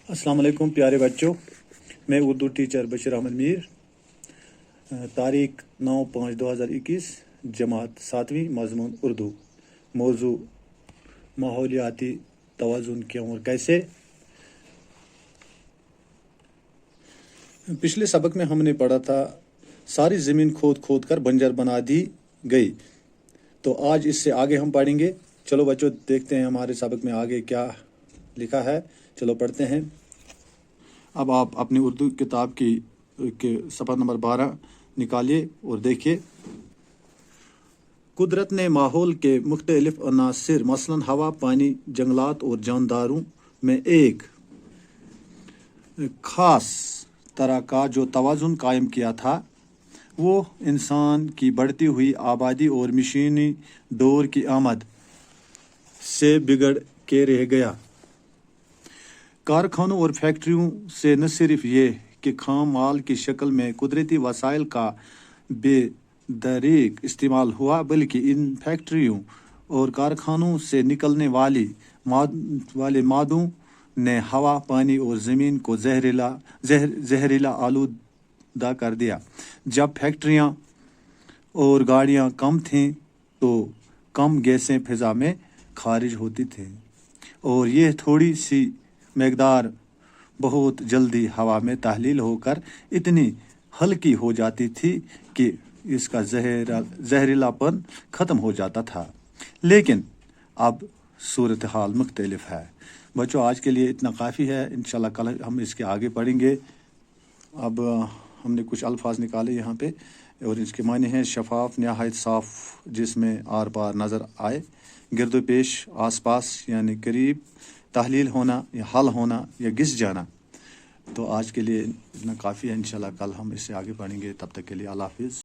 अस्सलाम वालेकुम प्यारे बच्चों, मैं उर्दू टीचर बशीर अहमद मीर। तारीख 9/5/2021, जमात 7वीं, मज़मून उर्दू। मौजू माहौलियाती तवाज़ुन क्यों और कैसे। पिछले सबक में हमने पढ़ा था सारी ज़मीन खोद खोद कर बंजर बना दी गई। तो आज इससे आगे हम पढ़ेंगे। चलो बच्चों, देखते हैं हमारे सबक में आगे क्या लिखा है। चलो पढ़ते हैं। अब आप अपनी उर्दू किताब के सफ़ा नंबर 12 निकालिए और देखिए। कुदरत ने माहौल के मुख्तलिफ अनासिर मसलन हवा, पानी, जंगलात और जानदारों में एक ख़ास तरह का जो तवाज़ुन कायम किया था, वो इंसान की बढ़ती हुई आबादी और मशीनी दौर की आमद से बिगड़ के रह गया। कारखानों और फैक्ट्रियों से न सिर्फ ये कि खाम माल की शक्ल में कुदरती वसाइल का बेदरीक इस्तेमाल हुआ, बल्कि इन फैक्ट्रियों और कारखानों से निकलने वाले मादों ने हवा, पानी और ज़मीन को जहरीला आलूदा कर दिया। जब फैक्ट्रियां और गाड़ियां कम थीं तो कम गैसें फिज़ा में खारिज होती थीं और यह थोड़ी सी मकदार बहुत जल्दी हवा में तहलील होकर इतनी हल्की हो जाती थी कि इसका जहरीलापन ख़त्म हो जाता था। लेकिन अब सूरत हाल मुख्तलिफ है। बच्चों, आज के लिए इतना काफ़ी है। इंशाल्लाह कल हम इसके आगे पढ़ेंगे। अब हमने कुछ अल्फाज निकाले यहाँ पे और इसके माने हैं शफाफ, नहायत साफ़, जिसमें आर पार नज़र आए, गिरदो पेश, आस पास यानी करीब, तहलील होना या हल होना या घिस जाना। तो आज के लिए इतना काफ़ी है। इंशाल्लाह कल हम इससे आगे पढ़ेंगे। तब तक के लिए अल्लाह हाफिज़।